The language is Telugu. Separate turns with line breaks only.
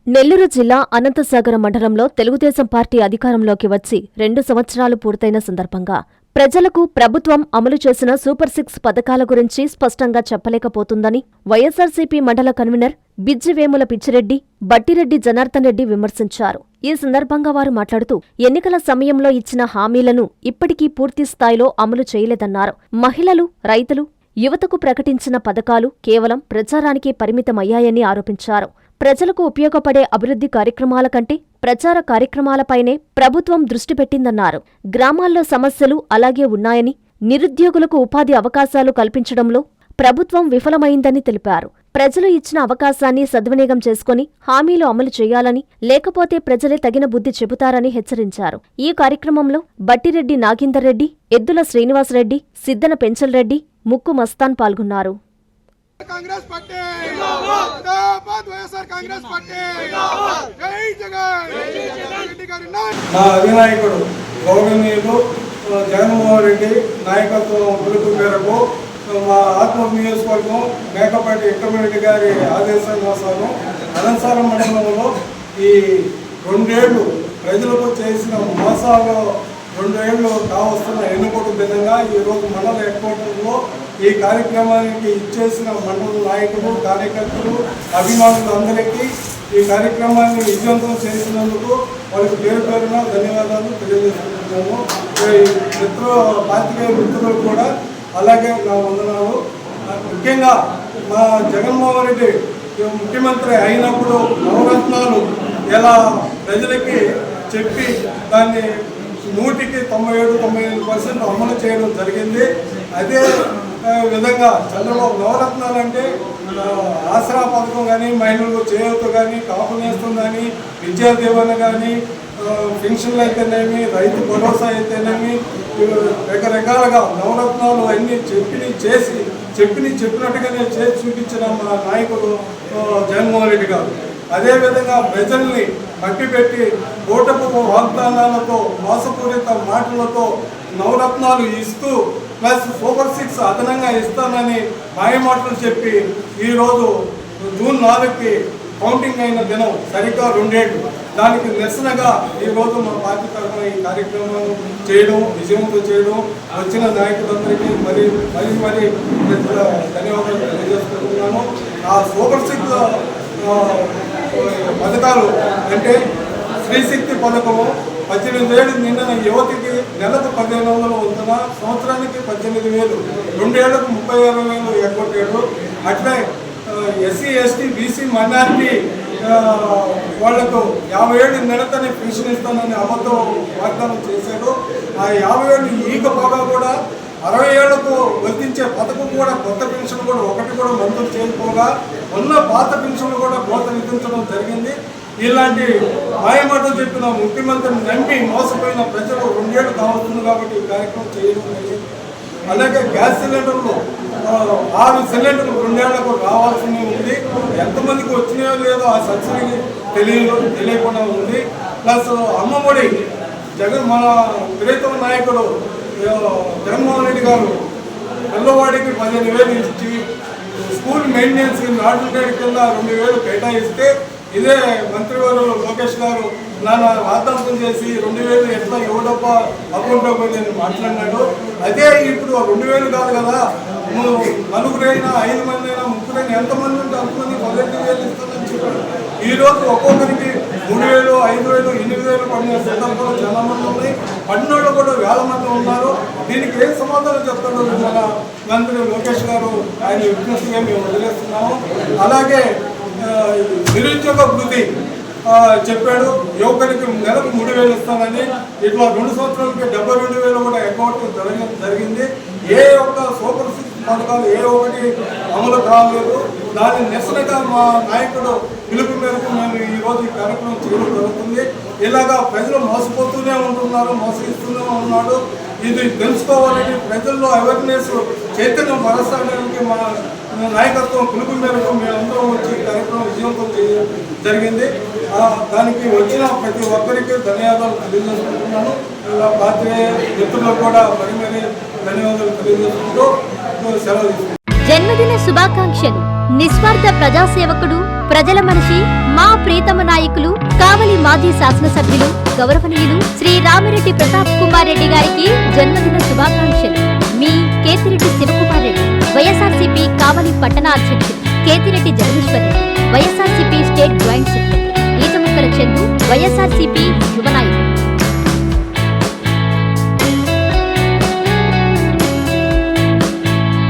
నెల్లూరు జిల్లా అనంతసాగర మండలంలో తెలుగుదేశం పార్టీ అధికారంలోకి వచ్చి 2 సంవత్సరాలు పూర్తయిన సందర్భంగా ప్రజలకు ప్రభుత్వం అమలు చేసిన సూపర్ 6 పథకాల గురించి స్పష్టంగా చెప్పలేకపోతుందని వైఎస్సార్సీపీ మండల కన్వీనర్ బిజ్జివేముల పిచ్చిరెడ్డి, బట్టిరెడ్డి జనార్దన్ రెడ్డి విమర్శించారు. ఈ సందర్భంగా వారు మాట్లాడుతూ ఎన్నికల సమయంలో ఇచ్చిన హామీలను ఇప్పటికీ పూర్తి స్థాయిలో అమలు చేయలేదన్నారు. మహిళలు, రైతులు, యువతకు ప్రకటించిన పథకాలు కేవలం ప్రచారానికి పరిమితమయ్యాయని ఆరోపించారు. ప్రజలకు ఉపయోగపడే అభివృద్ధి కార్యక్రమాల కంటే ప్రచార కార్యక్రమాలపైనే ప్రభుత్వం దృష్టి పెట్టిందన్నారు. గ్రామాల్లో సమస్యలు అలాగే ఉన్నాయని, నిరుద్యోగులకు ఉపాధి అవకాశాలు కల్పించడంలో ప్రభుత్వం విఫలమైందని తెలిపారు. ప్రజలు ఇచ్చిన అవకాశాన్ని సద్వినియోగం చేసుకుని హామీలు అమలు చేయాలని, లేకపోతే ప్రజలే తగిన బుద్ధి చెబుతారని హెచ్చరించారు. ఈ కార్యక్రమంలో బట్టిరెడ్డి నాగేందర్ రెడ్డి, ఎద్దుల శ్రీనివాసరెడ్డి, సిద్దన పెంచల్ రెడ్డి, ముక్కు మస్తాన్ పాల్గొన్నారు.
కాంగ్రెస్ పార్టీ జిందాబాద్, వైఎస్ఆర్ కాంగ్రెస్ పార్టీ జై జగన్. రెడ్డి గారి నా
అధినాయకుడు గౌరవనీయులు జగన్మోహన్ రెడ్డి నాయకత్వం పిలుపు మేరకు మా ఆత్మూరు నియోజకవర్గం మేకపాటి వెంకటరెడ్డి గారి ఆదేశానుసారం అనంతసాగరం మండలంలో ఈ 2 ఏళ్లు ప్రజలకు చేసిన మోసాలు 2 ఏళ్లు కావస్తున్న ఎన్నుకోటు విధంగా ఈరోజు మండల హెడ్ క్వార్టర్లో ఈ కార్యక్రమానికి ఇచ్చేసిన మండల నాయకులు, కార్యకర్తలు, అభిమానులు అందరికీ ఈ కార్యక్రమాన్ని విజయవంతం చేసినందుకు వాళ్ళకి పేరు పేరున ధన్యవాదాలు తెలియజేస్తున్నాము. పార్టీ మిత్రులు కూడా అలాగే నా వందనాలు. ముఖ్యంగా మా జగన్మోహన్ రెడ్డి ముఖ్యమంత్రి అయినప్పుడు నవరత్నాలు ఎలా ప్రజలకి చెప్పి దాన్ని 97-98% అమలు చేయడం జరిగింది. అదే విధంగా చంద్రబాబు నవరత్నాలు అంటే ఆసరా పథకం కానీ, మహిళలకు చేయూత కానీ, కాపు నేస్తం కానీ, విద్యా దీవెన కానీ, పెన్షన్లు అయితేనేమి, రైతు భరోసా అయితేనేమి, రకరకాలుగా నవరత్నాలు అన్నీ చెప్పినట్టుగానే చేసి చూపించిన మా నాయకుడు జగన్మోహన్ రెడ్డి గారు. అదేవిధంగా ప్రజల్ని మట్టిపెట్టి ఓటపు వాగ్దానాలతో, మోసపూరిత మాటలతో నవరత్నాలు ఇస్తూ ప్లస్ సూపర్ 6 అదనంగా ఇస్తానని మాయమాటలు చెప్పి ఈరోజు జూన్ 4కి కౌంటింగ్ అయిన దినం సరిగ్గా 2 ఏళ్ళు. దానికి నిరసనగా ఈరోజు మా పార్టీ తరఫున ఈ కార్యక్రమం చేయడం, విజయవంతం చేయడం, వచ్చిన నాయకులందరికీ మరి ధన్యవాదాలు తెలియజేస్తున్నాను. ఆ సూపర్ 6 పథకాలు అంటే శ్రీశక్తి పథకము 18 ఏళ్ళు నిండిన యువతికి నెలకు 1500 వంతున, సంవత్సరానికి 18,000, 2 ఏళ్లకు 36,000 ఎగ్గొట్టాడు. అట్లే ఎస్సీ, ఎస్టీ, బీసీ, మైనారిటీ వాళ్లకు 50 ఏళ్ళు నిడతని పెన్షన్ ఇస్తానని అబద్ధం వాగ్దానం చేశాడు. ఆ 50 ఏళ్ళు ఈకపోగా కూడా 60 ఏళ్లకు వర్తించే పథకం కూడా, కొత్త పెన్షన్ కూడా ఒకటి కూడా మంజూరు చేయకపోగా ఉన్న పాత పెన్షన్లు కూడా కోత విధించడం జరిగింది. ఇలాంటి మాయమాటలు చెప్పిన ముఖ్యమంత్రిని నమ్మి మోసపోయిన ప్రజలు 2 ఏళ్ళు కావస్తుంది కాబట్టి ఈ కార్యక్రమం చేయడం జరిగింది. అలాగే గ్యాస్ సిలిండర్లు 6 సిలిండర్లు 2 ఏళ్లకు రావాల్సి ఉంది. ఎంతమందికి వచ్చినాయో లేదో ఆ సబ్సిడీ తెలియకుండా ఉంది. ప్లస్ అమ్మఒడి మన ప్రియతమ నాయకుడు జగన్మోహన్ రెడ్డి గారు పిల్లవాడికి 15,000 ఇచ్చి స్కూల్ మెయింటెనెన్స్ నాటుడేట్ కింద 2,000 కేటాయిస్తే ఇదే మంత్రివారు లోకేష్ గారు నాన్న వాగ్దానం చేసి 2,000 ఎట్లా ఎవడప్ప అకౌంట్లో పోయిందని మాట్లాడినాడు. అదే ఇప్పుడు 2,000 కాదు కదా, నలుగురైనా 5 మంది అయినా 30 ఎంతమంది ఉంటే అంతమంది 15,000 ఇస్తుందని చెప్పాడు. ఈరోజు ఒక్కొక్కరికి 3,000, 5,000, 8,000 పడిన సందర్భాలు చాలా మంది ఉన్నాయి. పడినోళ్ళు కూడా వేల మంది ఉన్నారు. దీనికి ఏం సమాధానం చెప్తాడు మన మంత్రి లోకేష్ గారు? ఆయన విజ్ఞప్తిగా మేము వదిలేస్తున్నాము. అలాగే నిరుద్యోగ వృద్ధి చెప్పాడు. యువకునికి నెలకు 3,000 ఇస్తానని, ఇట్లా 2 సంవత్సరాలకి 72,000 కూడా అకౌంట్ జరిగింది. ఏ ఒక్క సూపర్ 6 పథకాలు ఏ ఒక్కటి అమలు కాలేదు. దాని నిరసనగా మా నాయకుడు పిలుపు మేరకు మేము ఈరోజు ఈ కార్యక్రమం చేయడం జరుగుతుంది. ఇలాగా ప్రజలు మోసపోతూనే ఉంటున్నారు, మోసగిస్తూనే ఉన్నాడు. ఇది తెలుసుకోవాలని ప్రజల్లో అవేర్నెస్ చైతన్యం పరచడానికి మా నాయకత్వం పిలుపు మేరకు మేమందరం వచ్చి కార్యక్రమం విజయవంతం చేయడం జరిగింది. దానికి వచ్చిన ప్రతి ఒక్కరికి ధన్యవాదాలు తెలియజేసుకుంటున్నాను. ఇలా పార్టీ మిత్రులకు కూడా మరి ధన్యవాదాలు తెలియజేసుకుంటూ సెలవు తీసుకుంటున్నాను.
జన్మదిన శుభాకాంక్షలు. నిస్వార్థ ప్రజాసేవకుడు ప్రజల మనిషి, మా ప్రీతమ నాయకులు, కావలి మాజీ శాసనసభ్యులు గౌరవనీయులు శ్రీ రామిరెడ్డి ప్రతాప్ కుమార్ రెడ్డి గారికి జన్మదిన శుభాకాంక్షలు. మీ కేతిరెడ్డి శివకుమార్ రెడ్డి, వైఎస్ఆర్సీపీ కావలి పట్టణ అధ్యక్షులు Kethireddy Jagadishwar Reddy, YSRCP state joint secretary Eethamukkala Chandu, YSRCP